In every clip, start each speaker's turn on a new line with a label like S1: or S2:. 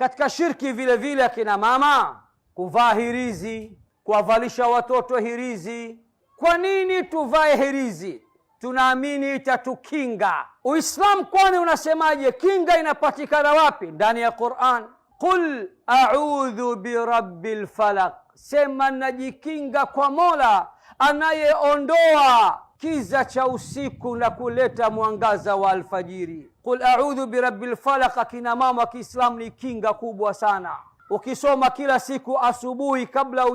S1: Katika shirki vile vile akina mama kuvaa hirizi, kuwavalisha watoto hirizi. Kwa nini tuvae hirizi? Tunaamini itatukinga. Uislamu kwani unasemaje? Kinga inapatikana wapi? Ndani ya Qur'an. Qul a'udhu birabbil falaq, sema najikinga kwa Mola anayeondoa kiza cha usiku na kuleta mwangaza wa alfajiri. Qul a'udhu birabbil falaq, akina mama wa Kiislamu ni kinga kubwa sana. Ukisoma kila siku asubuhi kabla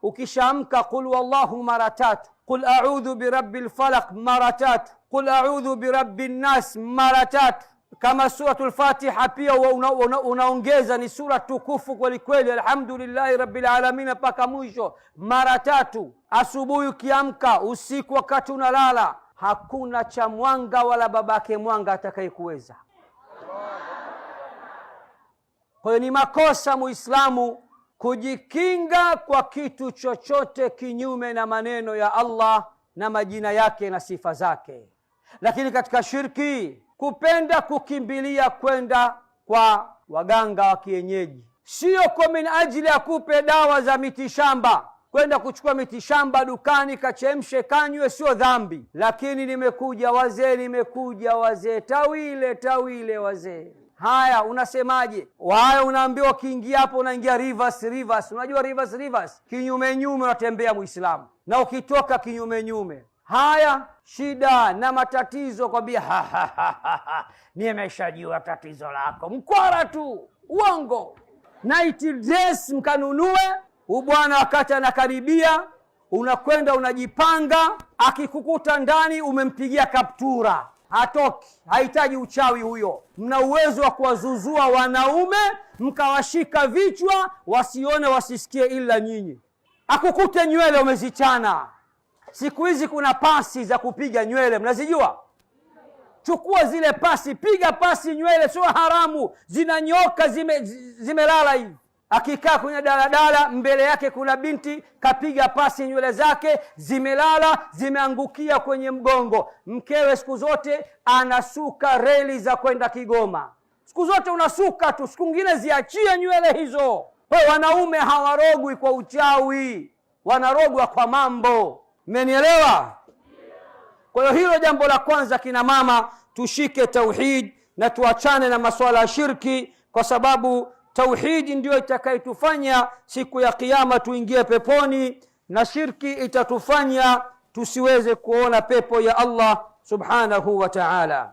S1: ukishaamka, qul wallahu mara 3, qul a'udhu birabbil falaq mara 3, qul a'udhu birabbin nas mara 3. Kama suratul Fatiha pia unaongeza, ni sura tukufu kweli kweli, alhamdulillahi rabbil alamin mpaka mwisho mara 3. Asubuhi ukiamka, usiku wakati unalala, hakuna cha mwanga wala babake mwanga atakayekuweza. Kwa hiyo ni makosa Muislamu kujikinga kwa kitu chochote kinyume na maneno ya Allah na majina yake na sifa zake. Lakini katika shirki, kupenda kukimbilia kwenda kwa waganga wa kienyeji, sio kwa min ajili ya kupe dawa za mitishamba. Kwenda kuchukua mitishamba dukani kachemshe kanywe sio dhambi, lakini nimekuja wazee tawile wazee. Haya, unasemaje? Haya, unaambiwa ukiingia hapo unaingia reverse. Unajua reverse? Kinyume nyume unatembea Muislamu, na ukitoka kinyume nyume. Haya, shida na matatizo kwambia nimeshajua tatizo lako. Mkwara tu, uongo. Night dress mkanunue. Bwana wakati anakaribia, unakwenda unajipanga, akikukuta ndani umempigia kaptura, hatoki. Hahitaji uchawi huyo. Mna uwezo wa kuwazuzua wanaume mkawashika vichwa wasione wasisikie ila nyinyi. Akukute nywele umezichana. Siku hizi kuna pasi za kupiga nywele, mnazijua? Chukua zile pasi, piga pasi nywele, sio haramu. Zinanyoka zimelala hivi. Akikaa kwenye daladala, mbele yake kuna binti kapiga pasi nywele zake, zimelala, zimeangukia kwenye mgongo. Mkewe siku zote anasuka reli za kwenda Kigoma. Siku zote unasuka tu, siku nyingine ziachie nywele hizo. Kwa wanaume hawarogwi kwa uchawi, wanarogwa kwa mambo. Mmenielewa? Kwa hiyo hilo jambo la kwanza, kina mama tushike tauhid na tuachane na masuala ya shirki, kwa sababu tauhidi ndio itakayotufanya siku ya kiyama tuingie peponi, na shirki itatufanya tusiweze kuona pepo ya Allah subhanahu wa ta'ala.